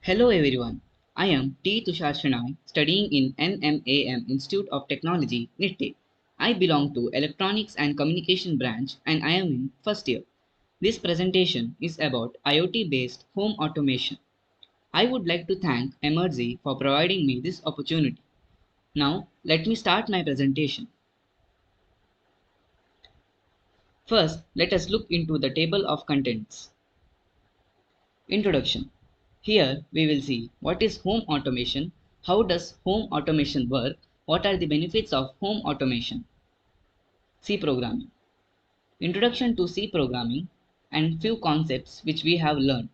Hello everyone, I am Tushar Shenoy studying in NMAM Institute of Technology, NITTE. I belong to Electronics and Communication branch and I am in first year. This presentation is about IoT based home automation. I would like to thank Emertxe for providing me this opportunity. Now let me start my presentation. First, let us look into the table of contents. Introduction. Here we will see what is home automation, how does home automation work, what are the benefits of home automation. C programming. Introduction to C programming and few concepts which we have learned.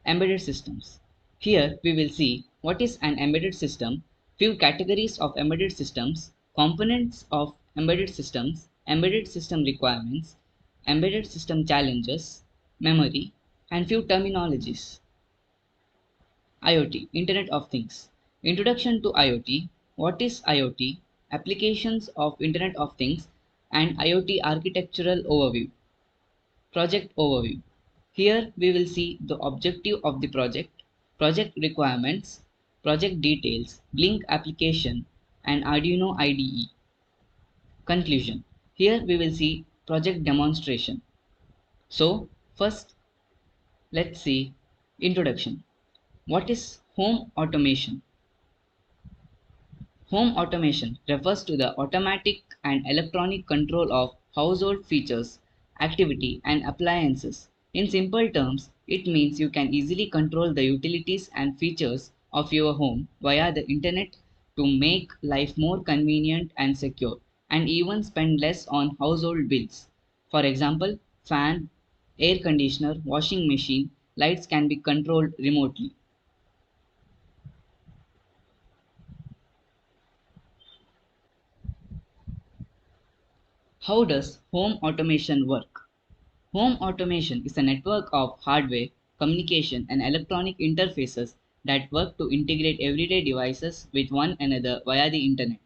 Embedded systems. Here we will see what is an embedded system, few categories of embedded systems, components of embedded system requirements, embedded system challenges, memory, and few terminologies. IoT, Internet of Things. Introduction to IoT. What is IoT? Applications of Internet of Things and IoT architectural overview. Project overview. Here we will see the objective of the project, project requirements, project details, Blink application and Arduino IDE. Conclusion. Here we will see project demonstration. So first let's see introduction. What is home automation? Home automation refers to the automatic and electronic control of household features, activity, and appliances. In simple terms, it means you can easily control the utilities and features of your home via the internet to make life more convenient and secure, and even spend less on household bills. For example, fan, air conditioner, washing machine, lights can be controlled remotely. How does home automation work? Home automation is a network of hardware, communication, and electronic interfaces that work to integrate everyday devices with one another via the internet.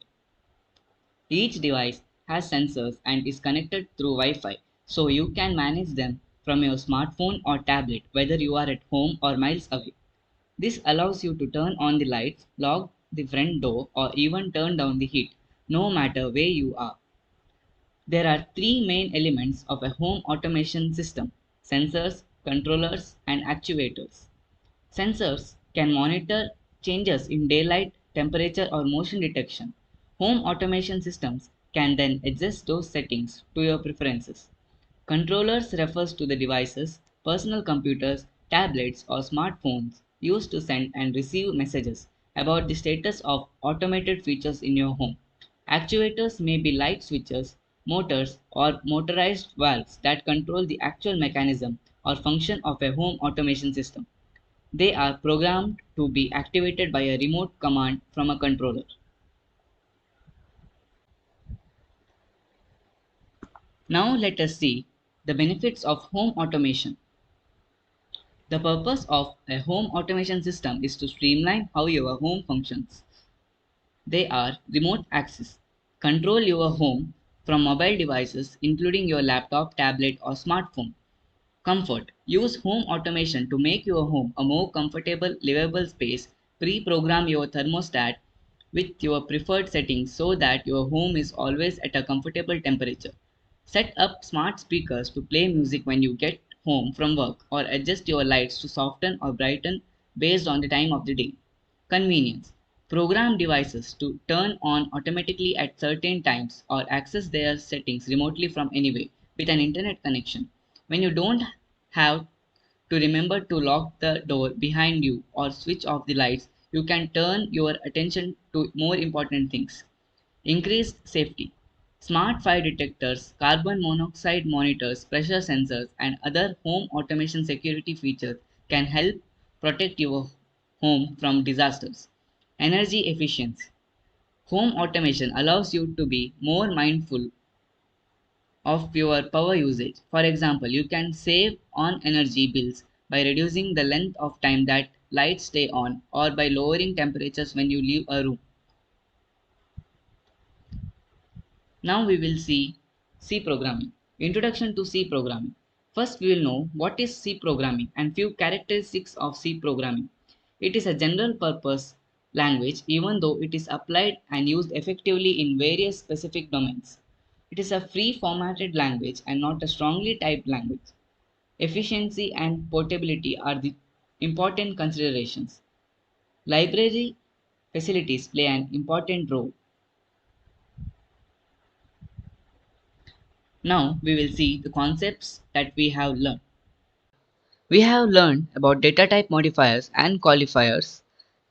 Each device has sensors and is connected through Wi-Fi, so you can manage them from your smartphone or tablet whether you are at home or miles away. This allows you to turn on the lights, lock the front door, or even turn down the heat, no matter where you are. There are three main elements of a home automation system: sensors, controllers, and actuators. Sensors can monitor changes in daylight, temperature, or motion detection. Home automation systems can then adjust those settings to your preferences. Controllers refers to the devices, personal computers, tablets, or smartphones used to send and receive messages about the status of automated features in your home. Actuators may be light switches, motors, or motorized valves that control the actual mechanism or function of a home automation system. They are programmed to be activated by a remote command from a controller. Now let us see the benefits of home automation. The purpose of a home automation system is to streamline how your home functions. They are remote access. Control your home from mobile devices including your laptop, tablet or smartphone. Comfort. Use home automation to make your home a more comfortable, livable space. Pre-program your thermostat with your preferred settings so that your home is always at a comfortable temperature. Set up smart speakers to play music when you get home from work or adjust your lights to soften or brighten based on the time of the day. Convenience. Program devices to turn on automatically at certain times or access their settings remotely from anywhere with an internet connection. When you don't have to remember to lock the door behind you or switch off the lights, you can turn your attention to more important things. Increased safety. Smart fire detectors, carbon monoxide monitors, pressure sensors, and other home automation security features can help protect your home from disasters. Energy efficiency. Home automation allows you to be more mindful of your power usage. For example, you can save on energy bills by reducing the length of time that lights stay on or by lowering temperatures when you leave a room. Now we will see C programming. Introduction to C programming. First we will know what is C programming and few characteristics of C programming. It is a general purpose language even though it is applied and used effectively in various specific domains. It is a free formatted language and not a strongly typed language. Efficiency and portability are the important considerations. Library facilities play an important role. Now we will see the concepts that we have learned. We have learned about data type modifiers and qualifiers,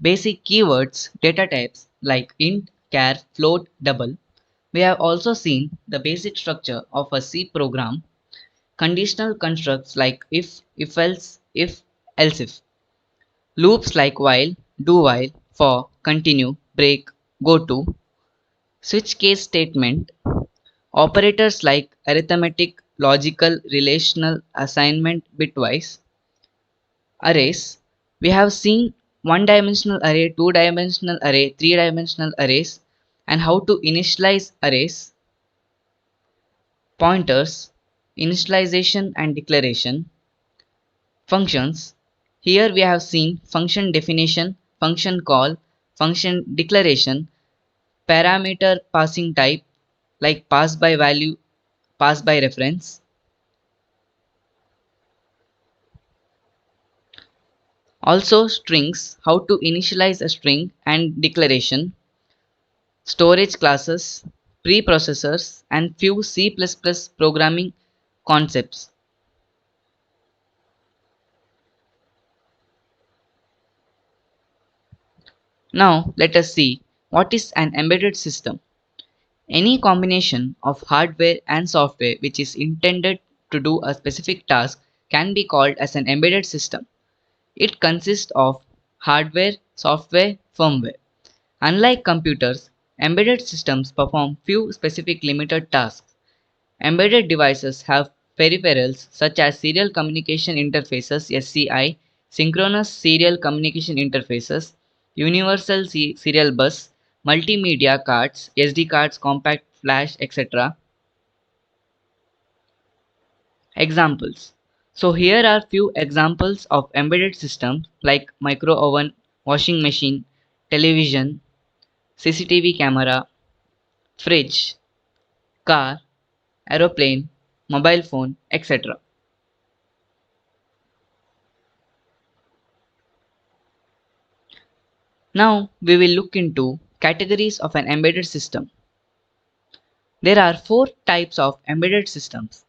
basic keywords, data types like int, char, float, double. We have also seen the basic structure of a C program, conditional constructs like if, else if, loops like while, do while, for, continue, break, go to, switch case statement, operators like arithmetic, logical, relational, assignment, bitwise, arrays. We have seen one dimensional array, two dimensional array, three dimensional arrays, and how to initialize arrays, pointers, initialization and declaration, functions. Here we have seen function definition, function call, function declaration, parameter passing type like pass by value, pass by reference. Also strings, how to initialize a string and declaration, storage classes, preprocessors, and few C++ programming concepts. Now let us see what is an embedded system. Any combination of hardware and software which is intended to do a specific task can be called as an embedded system. It consists of hardware, software, firmware. Unlike computers, embedded systems perform few specific limited tasks. Embedded devices have peripherals such as serial communication interfaces (SCI), synchronous serial communication interfaces, universal serial bus, multimedia cards, SD cards, compact flash, etc. Examples. So here are few examples of embedded systems like micro oven, washing machine, television, CCTV camera, fridge, car, aeroplane, mobile phone, etc. Now we will look into categories of an embedded system. There are four types of embedded systems: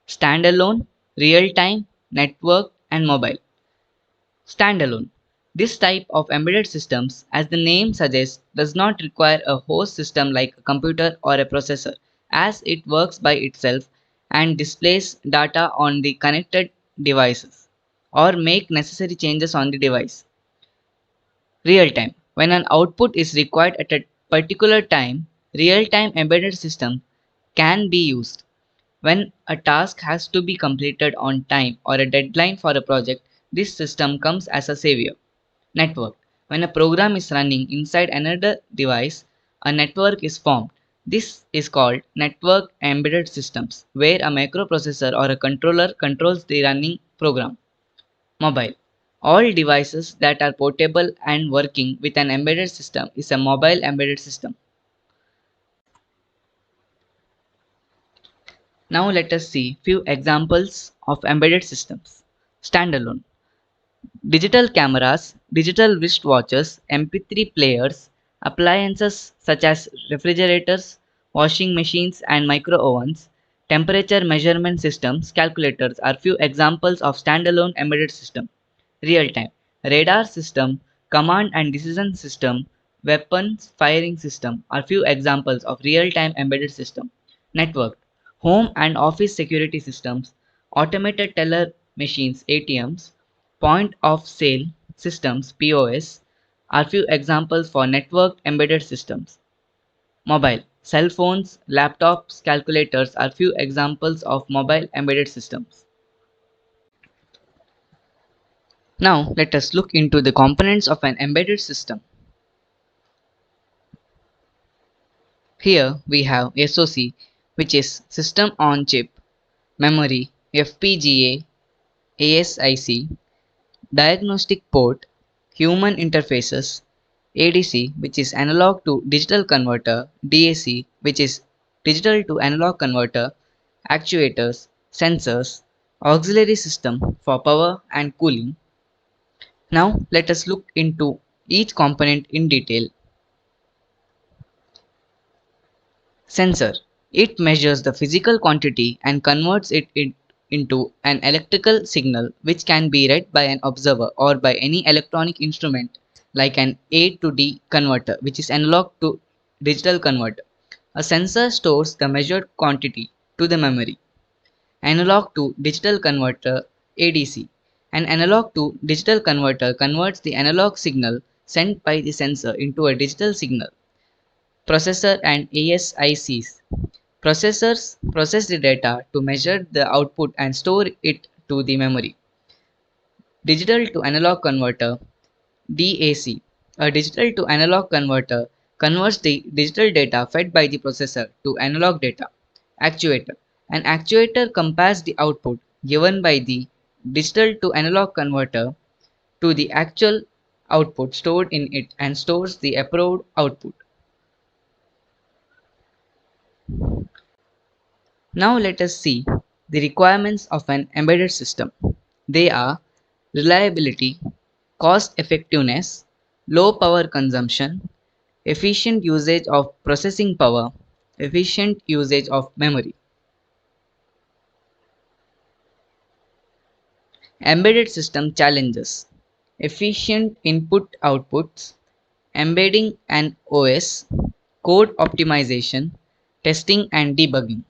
standalone, real-time, network, and mobile. Standalone. This type of embedded systems, as the name suggests, does not require a host system like a computer or a processor, as it works by itself and displays data on the connected devices or make necessary changes on the device. Real time. When an output is required at a particular time, real time embedded system can be used. When a task has to be completed on time or a deadline for a project, this system comes as a savior. Network. When a program is running inside another device, a network is formed. This is called network embedded systems, where a microprocessor or a controller controls the running program. Mobile. All devices that are portable and working with an embedded system is a mobile embedded system. Now let us see few examples of embedded systems. Standalone. Digital cameras, digital wristwatches, MP3 players, appliances such as refrigerators, washing machines and micro ovens, temperature measurement systems, calculators are few examples of standalone embedded system. Real time. Radar system, command and decision system, weapons firing system are few examples of real time embedded system. Network. Home and office security systems, automated teller machines ATMs, point of sale systems POS are few examples for network embedded systems. Mobile. Cell phones, laptops, calculators are few examples of mobile embedded systems. Now let us look into the components of an embedded system. Here we have SoC, which is System on Chip, memory, FPGA, ASIC, diagnostic port, human interfaces, ADC, which is analog to digital converter, DAC, which is digital to analog converter, actuators, sensors, auxiliary system for power and cooling. Now let us look into each component in detail. Sensor. It measures the physical quantity and converts it into an electrical signal which can be read by an observer or by any electronic instrument like an A to D converter, which is analog to digital converter. A sensor stores the measured quantity to the memory. Analog to digital converter ADC. An analog to digital converter converts the analog signal sent by the sensor into a digital signal. Processor and ASICs. Processors process the data to measure the output and store it to the memory. Digital to analog converter DAC. A digital to analog converter converts the digital data fed by the processor to analog data. Actuator. An actuator compares the output given by the digital to analog converter to the actual output stored in it and stores the approved output. Now let us see the requirements of an embedded system. They are reliability, cost effectiveness, low power consumption, efficient usage of processing power, efficient usage of memory. Embedded system challenges: efficient input outputs, embedding an OS, code optimization, testing and debugging.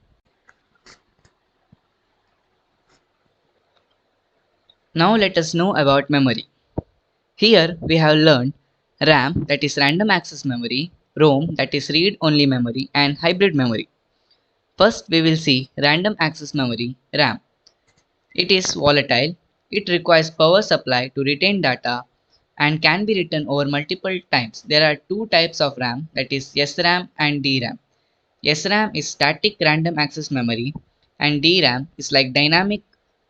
Now let us know about memory. Here we have learned RAM, that is random access memory, ROM, that is read only memory, and hybrid memory. First we will see random access memory, RAM. It is volatile. It requires power supply to retain data and can be written over multiple times. There are two types of RAM, that is SRAM and DRAM. SRAM is static random access memory and DRAM is like dynamic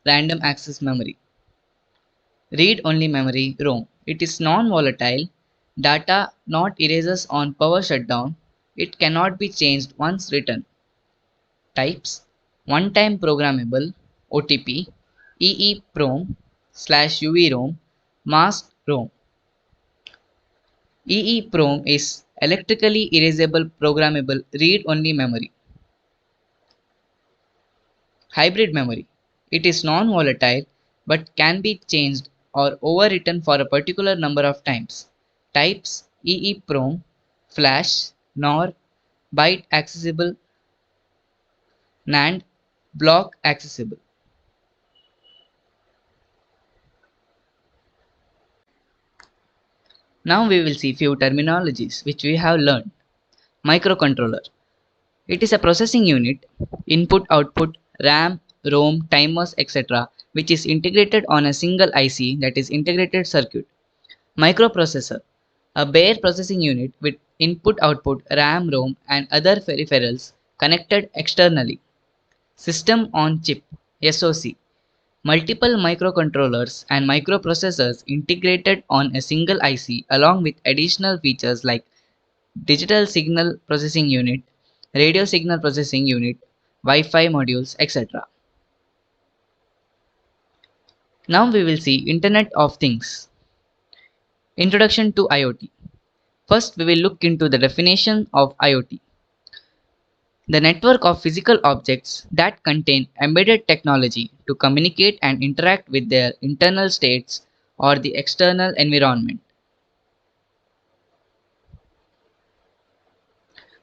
random access memory. Read-only memory ROM. It is non-volatile. Data not erases on power shutdown. It cannot be changed once written. Types: one-time programmable (OTP), EEPROM slash UVROM, masked ROM. EEPROM is electrically erasable programmable read-only memory. Hybrid memory. It is non-volatile but can be changed or overwritten for a particular number of times. Types: EEPROM, flash, NOR, byte accessible, NAND, block accessible. Now we will see few terminologies which we have learned. Microcontroller. It is a processing unit, input output, RAM, ROM, timers, etc., which is integrated on a single IC, that is integrated circuit. Microprocessor. A bare processing unit with input output, RAM, ROM, and other peripherals connected externally. System on chip SoC. Multiple microcontrollers and microprocessors integrated on a single IC along with additional features like digital signal processing unit, radio signal processing unit, Wi-Fi modules, etc. Now we will see Internet of Things. Introduction to IoT. First we will look into the definition of IoT. The network of physical objects that contain embedded technology to communicate and interact with their internal states or the external environment.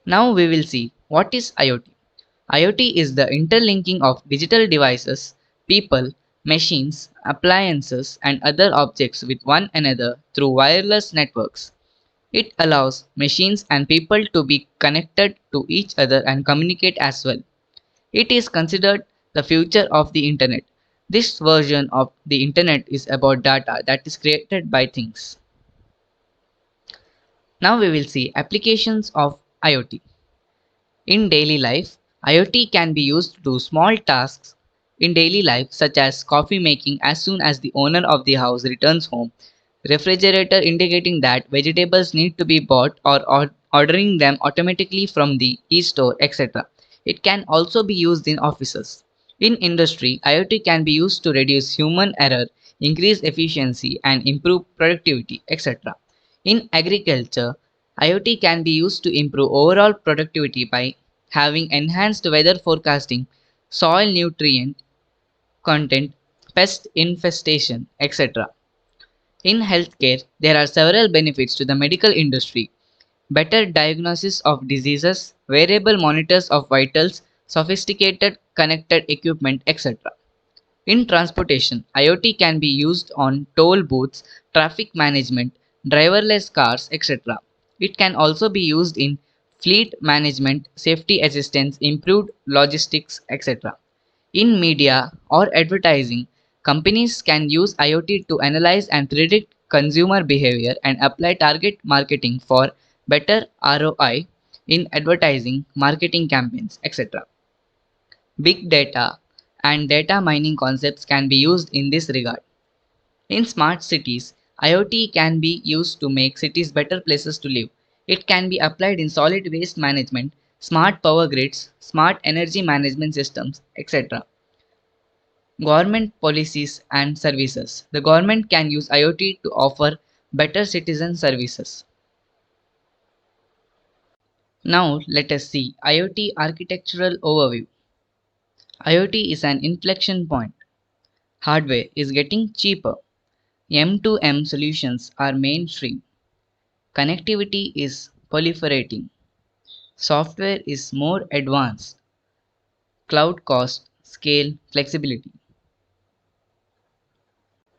Now we will see what is IoT. IoT is the interlinking of digital devices, people, machines, appliances, and other objects with one another through wireless networks. It allows machines and people to be connected to each other and communicate as well. It is considered the future of the internet. This version of the internet is about data that is created by things. Now we will see applications of IoT. In daily life, IoT can be used to do small tasks in daily life such as coffee making as soon as the owner of the house returns home, refrigerator indicating that vegetables need to be bought or ordering them automatically from the e-store, etc. It can also be used in offices. In industry, IoT can be used to reduce human error, increase efficiency, and improve productivity, etc. In agriculture, IoT can be used to improve overall productivity by having enhanced weather forecasting, soil nutrient content, pest infestation, etc. In healthcare, there are several benefits to the medical industry: better diagnosis of diseases, wearable monitors of vitals, sophisticated connected equipment, etc. In transportation, IoT can be used on toll booths, traffic management, driverless cars, etc. It can also be used in fleet management, safety assistance, improved logistics, etc. In media or advertising, companies can use IoT to analyze and predict consumer behavior and apply target marketing for better ROI in advertising, marketing campaigns, etc. Big data and data mining concepts can be used in this regard. In smart cities, IoT can be used to make cities better places to live. It can be applied in solid waste management, smart power grids, smart energy management systems, etc. Government policies and services. The government can use IoT to offer better citizen services. Now let us see IoT architectural overview. IoT is an inflection point. Hardware is getting cheaper. M2M solutions are mainstream. Connectivity is proliferating. Software is more advanced. Cloud cost, scale, flexibility.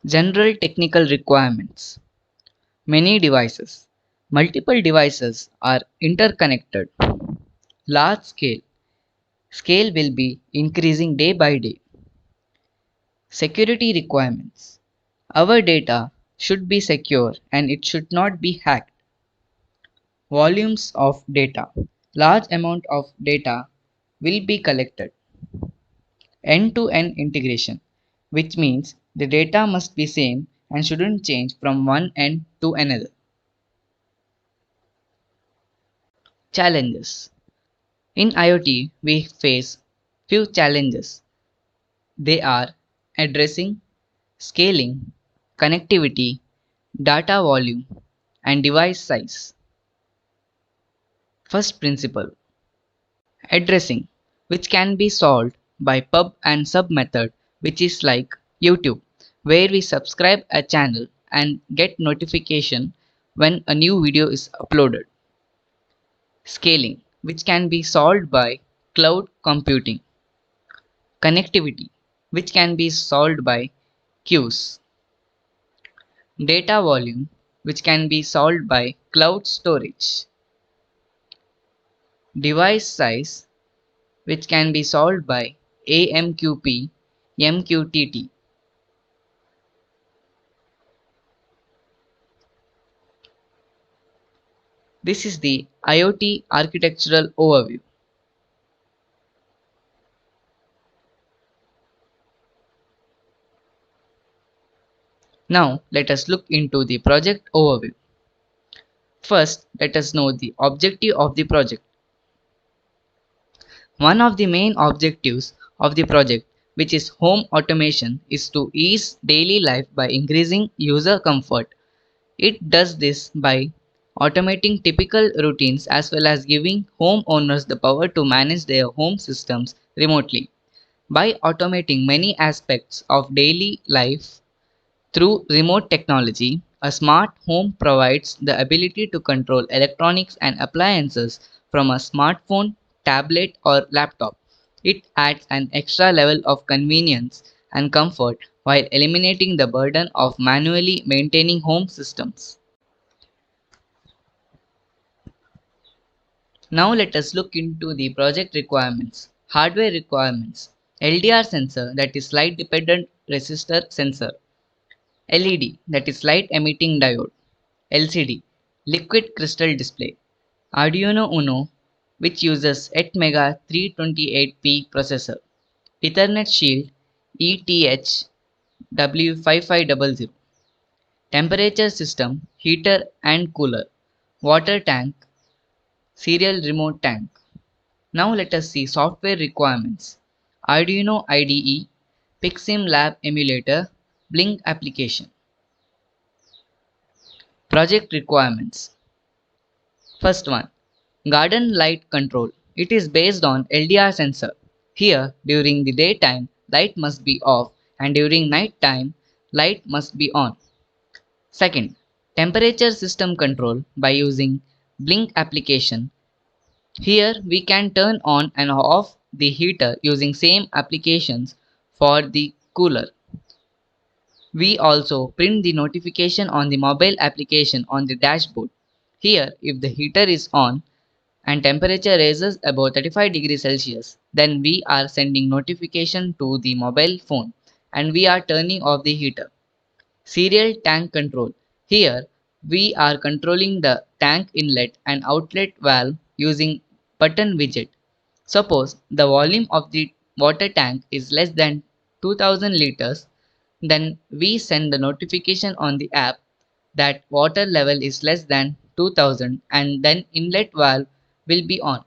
General technical requirements. Many devices. Multiple devices are interconnected. Large scale. Scale will be increasing day by day. Security requirements. Our data should be secure and it should not be hacked. Volumes of data. Large amount of data will be collected. End-to-end integration, which means the data must be same and shouldn't change from one end to another. Challenges. In IoT, we face few challenges. They are addressing, scaling, connectivity, data volume, and device size. First principle: addressing, which can be solved by pub and sub method, which is like YouTube, where we subscribe a channel and get notification when a new video is uploaded. Scaling, which can be solved by cloud computing. Connectivity, which can be solved by queues. Data volume, which can be solved by cloud storage. Device size, which can be solved by AMQP, MQTT. This is the IoT architectural overview. Now let us look into the project overview. First, let us know the objective of the project. One of the main objectives of the project, which is home automation, is to ease daily life by increasing user comfort. It does this by automating typical routines as well as giving homeowners the power to manage their home systems remotely. By automating many aspects of daily life through remote technology, a smart home provides the ability to control electronics and appliances from a smartphone, tablet, or laptop. It adds an extra level of convenience and comfort while eliminating the burden of manually maintaining home systems. Now let us look into the project requirements. Hardware requirements. LDR sensor, that is light dependent resistor sensor. LED, that is light emitting diode. LCD, liquid crystal display. Arduino Uno, which uses 8 mega 328p processor. Ethernet shield ETH W5500. temperature system, heater and cooler, water tank, serial remote tank. Now let us see software requirements. Arduino IDE, Pixim Lab emulator, Blink application. Project requirements. First one, garden light control. It is based on LDR sensor. Here, during the daytime, light must be off and during night time, light must be on. Second, temperature system control by using Blink application. Here we can turn on and off the heater using same applications for the cooler. We also print the notification on the mobile application on the dashboard. Here, if the heater is on and temperature rises above 35 degrees Celsius, then we are sending notification to the mobile phone and we are turning off the heater. Serial tank control. Here, we are controlling the tank inlet and outlet valve using button widget. Suppose the volume of the water tank is less than 2000 liters, then we send the notification on the app that water level is less than 2000 and then inlet valve will be on.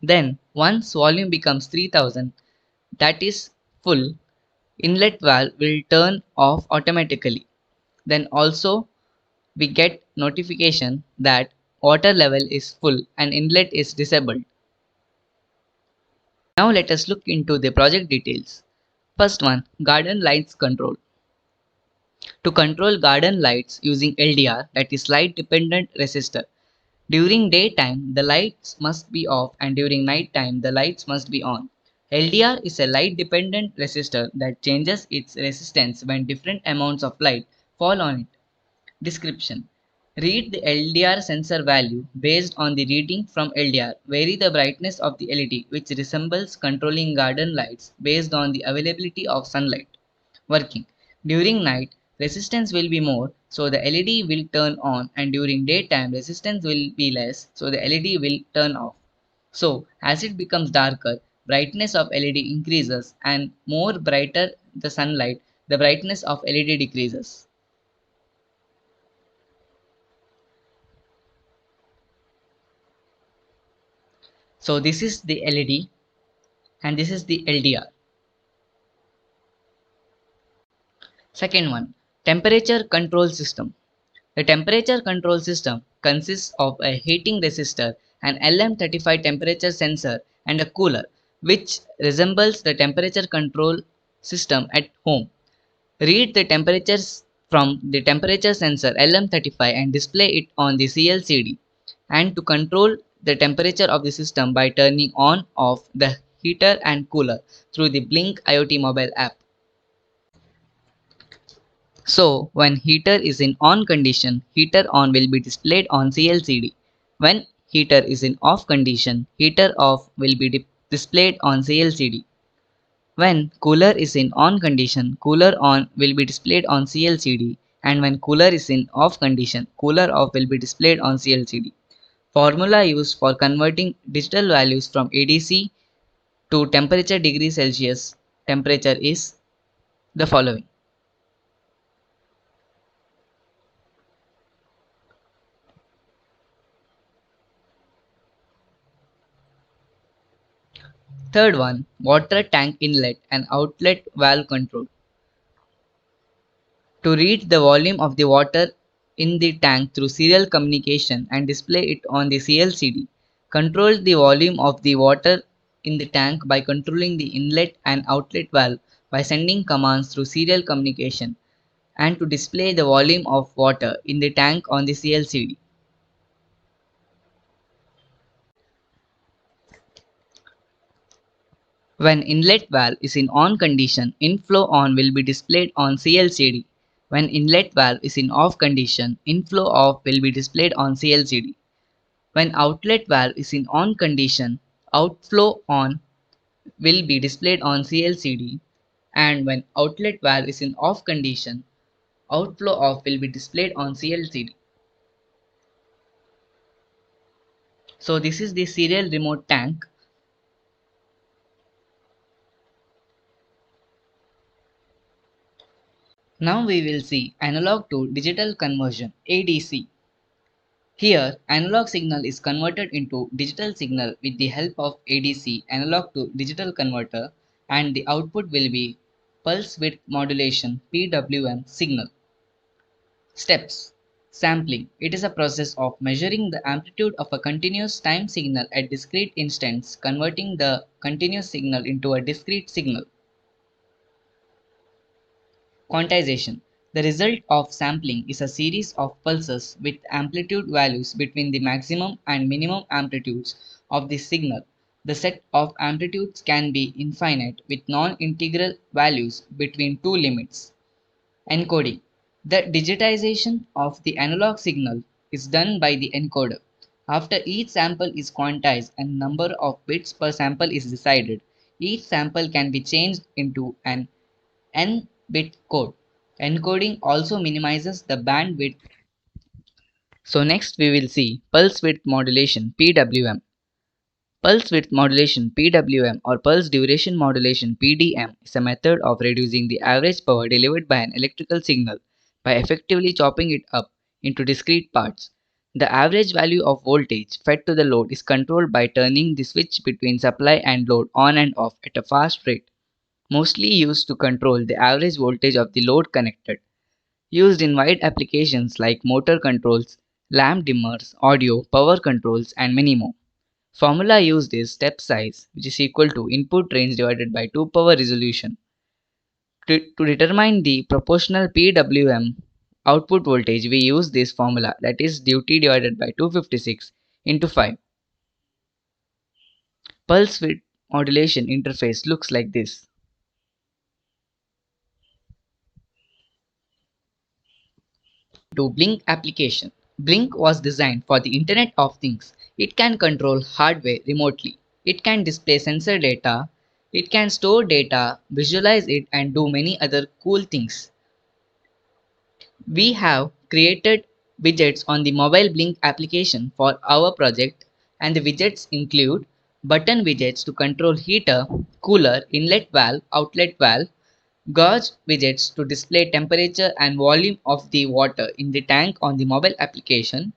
Then once volume becomes 3000, that is full, inlet valve will turn off automatically. Then also we get notification that water level is full and inlet is disabled. Now let us look into the project details. First one, garden lights control. To control garden lights using LDR, that is light dependent resistor. During daytime, the lights must be off and during nighttime, the lights must be on. LDR is a light dependent resistor that changes its resistance when different amounts of light fall on it. Description. Read the LDR sensor value based on the reading from LDR. Vary the brightness of the LED, which resembles controlling garden lights based on the availability of sunlight. Working. During night, resistance will be more, so the LED will turn on, and during daytime, resistance will be less, so the LED will turn off. So, as it becomes darker, brightness of LED increases, and more brighter the sunlight, the brightness of LED decreases. So this is the LED and this is the LDR. Second one, temperature control system. The temperature control system consists of a heating resistor, an LM35 temperature sensor and a cooler which resembles the temperature control system at home. Read the temperatures from the temperature sensor LM35 and display it on the CLCD. And to control the temperature of the system by turning on off the heater and cooler through the Blink IoT mobile app. So when heater is in on condition, heater on will be displayed on CLCD. When heater is in off condition, heater off will be displayed on CLCD. When cooler is in on condition, cooler on will be displayed on CLCD, and when cooler is in off condition, cooler off will be displayed on CLCD. Formula used for converting digital values from ADC to temperature degree Celsius temperature is the following. Third one, water tank inlet and outlet valve control. To read the volume of the water in the tank through serial communication and display it on the CLCD. Control the volume of the water in the tank by controlling the inlet and outlet valve by sending commands through serial communication and to display the volume of water in the tank on the CLCD. When inlet valve is in on condition, inflow on will be displayed on CLCD. When inlet valve is in off condition, inflow off will be displayed on CLCD. When outlet valve is in on condition, outflow on will be displayed on CLCD, and when outlet valve is in off condition, outflow off will be displayed on CLCD. So this is the serial remote tank. Now we will see analog to digital conversion ADC. Here, analog signal is converted into digital signal with the help of ADC analog to digital converter, and the output will be pulse width modulation PWM signal. Steps: sampling. It is a process of measuring the amplitude of a continuous time signal at discrete instants, converting the continuous signal into a discrete signal. Quantization. The result of sampling is a series of pulses with amplitude values between the maximum and minimum amplitudes of the signal. The set of amplitudes can be infinite with non-integral values between two limits. Encoding. The digitization of the analog signal is done by the encoder. After each sample is quantized and number of bits per sample is decided, each sample can be changed into an n-bit code. Encoding also minimizes the bandwidth. So next we will see pulse width modulation PWM. Pulse width modulation PWM or pulse duration modulation PDM is a method of reducing the average power delivered by an electrical signal by effectively chopping it up into discrete parts. The average value of voltage fed to the load is controlled by turning the switch between supply and load on and off at a fast rate, mostly used to control the average voltage of the load connected. Used in wide applications like motor controls, lamp dimmers, audio, power controls, and many more. Formula used is step size, which is equal to input range divided by 2 power resolution. To determine the proportional PWM output voltage, we use this formula, that is duty divided by 256 into 5. Pulse width modulation interface looks like this. To Blink application. Blink was designed for the Internet of Things. It can control hardware remotely. It can display sensor data. It can store data, visualize it, and do many other cool things. We have created widgets on the mobile Blink application for our project, and the widgets include button widgets to control heater, cooler, inlet valve, outlet valve, gauge widgets to display temperature and volume of the water in the tank on the mobile application,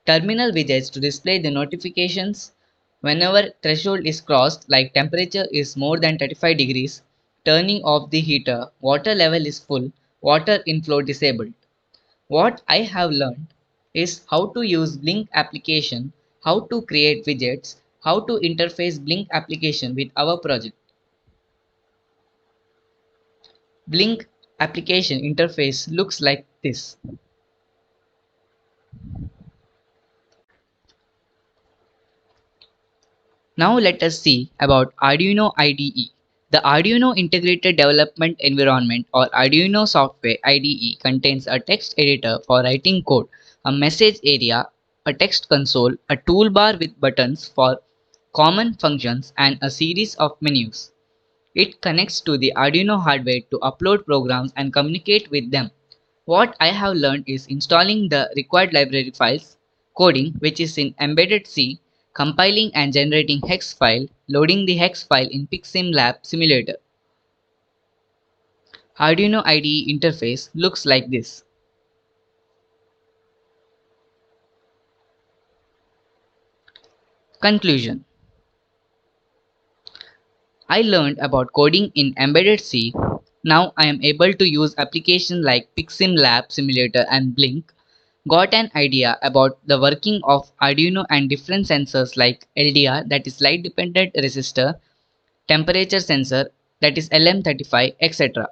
terminal widgets to display the notifications whenever threshold is crossed, like temperature is more than 35 degrees, turning off the heater, water level is full, water inflow disabled. What I have learned is how to use Blink application, how to create widgets, how to interface Blink application with our project. Blink application interface looks like this. Now let us see about Arduino IDE. The Arduino Integrated Development Environment or Arduino Software IDE contains a text editor for writing code, a message area, a text console, a toolbar with buttons for common functions, and a series of menus. It connects to the Arduino hardware to upload programs and communicate with them. What I have learned is installing the required library files, coding, which is in embedded C, compiling and generating hex file, loading the hex file in PixSimLab simulator. Arduino IDE interface looks like this. Conclusion. I learned about coding in embedded C. Now I am able to use applications like PixSimLab simulator and Blink. Got an idea about the working of Arduino and different sensors like LDR, that is light dependent resistor, temperature sensor, that is LM35, etc.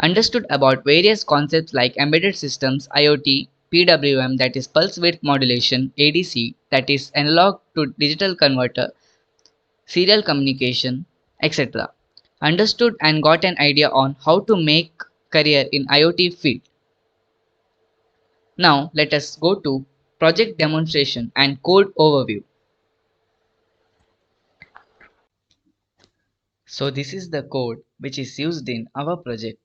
Understood about various concepts like embedded systems, IoT, PWM, that is pulse width modulation, ADC, that is analog to digital converter, serial communication, etc. Understood and got an idea on how to make career in IoT field. Now let us go to project demonstration and code overview. So this is the code which is used in our project.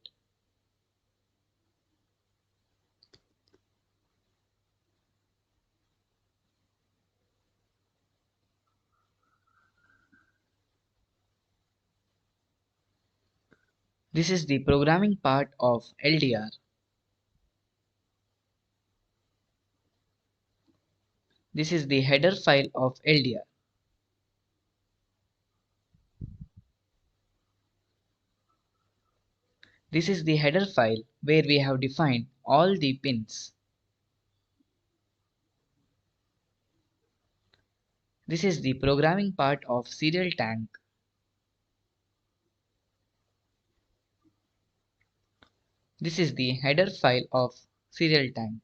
This is the programming part of LDR. This is the header file of LDR. This is the header file where we have defined all the pins. This is the programming part of serial tank. This is the header file of serial tank.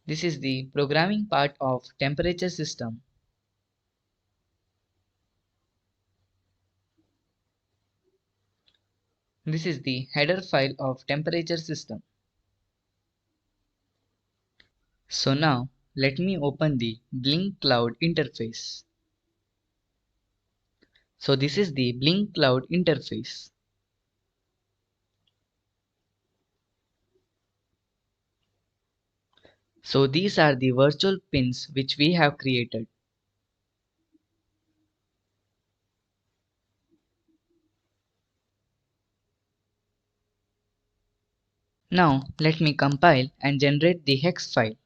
This is the programming part of temperature system. This is the header file of temperature system. So now let me open the Blink Cloud interface. So this is the Blink Cloud interface. So these are the virtual pins which we have created. Now let me compile and generate the hex file.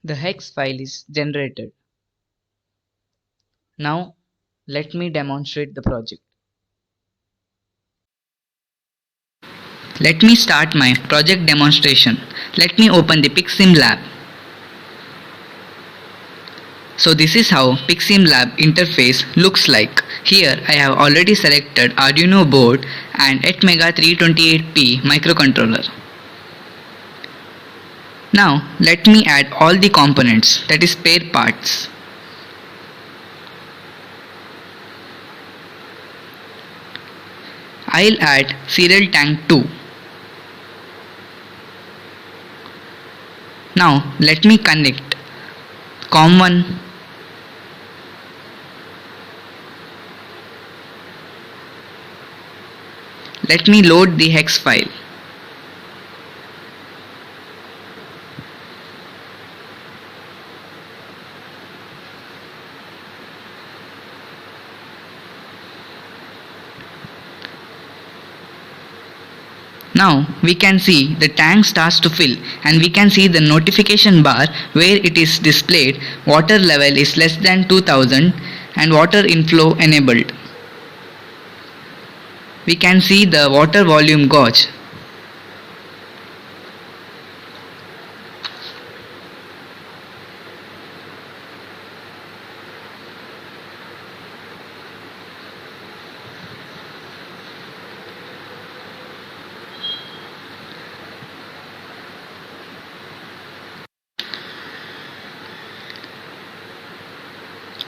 The hex file is generated. Now let me demonstrate the project. Let me start my project demonstration. Let me open the PixSim lab. So this is how PixSim lab interface looks like. Here I have already selected Arduino board and 8MEGA328P microcontroller. Now let me add all the components, that is spare parts. I'll add serial tank 2. Now let me connect COM1, let me load the hex file. Now we can see the tank starts to fill and we can see the notification bar where it is displayed water level is less than 2000 and water inflow enabled. We can see the water volume gauge.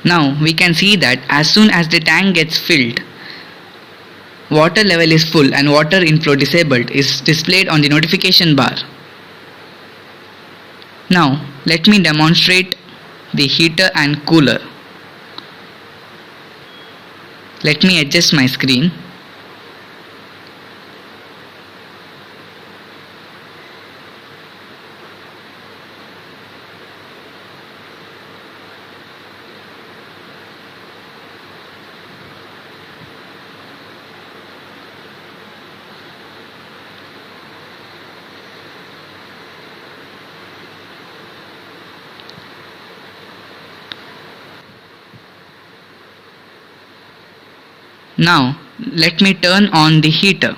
Now we can see that as soon as the tank gets filled, water level is full and water inflow disabled is displayed on the notification bar. Now let me demonstrate the heater and cooler. Let me adjust my screen. Now let me turn on the heater.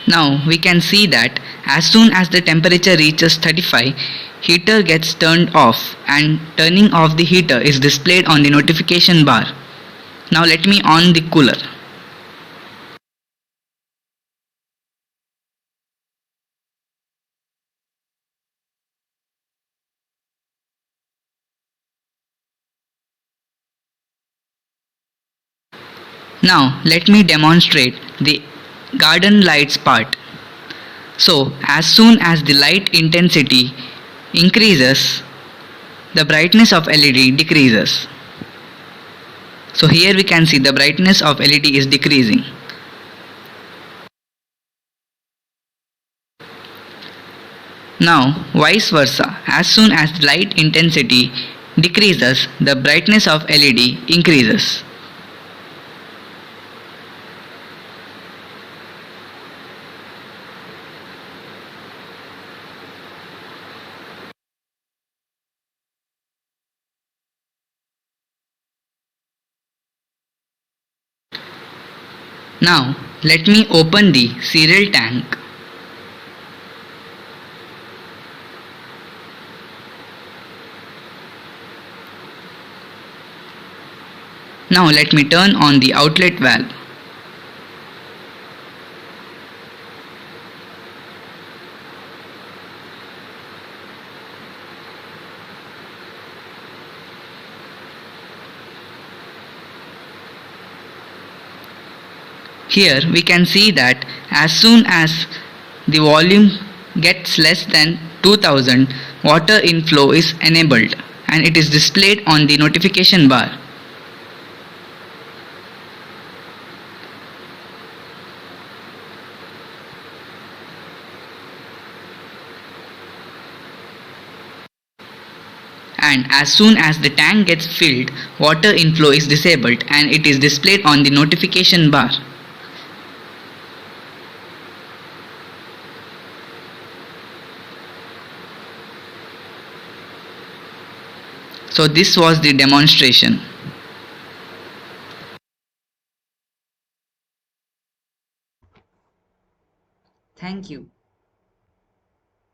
Now we can see that as soon as the temperature reaches 35, heater gets turned off and turning off the heater is displayed on the notification bar. Now let me on the cooler. Now let me demonstrate the garden lights part. So as soon as the light intensity increases, the brightness of LED decreases. So here we can see the brightness of LED is decreasing. Now vice versa, as soon as the light intensity decreases, the brightness of LED increases. Now let me open the cereal tank. Now let me turn on the outlet valve. Here we can see that as soon as the volume gets less than 2000, water inflow is enabled and it is displayed on the notification bar. And as soon as the tank gets filled, water inflow is disabled and it is displayed on the notification bar. So this was the demonstration. Thank you.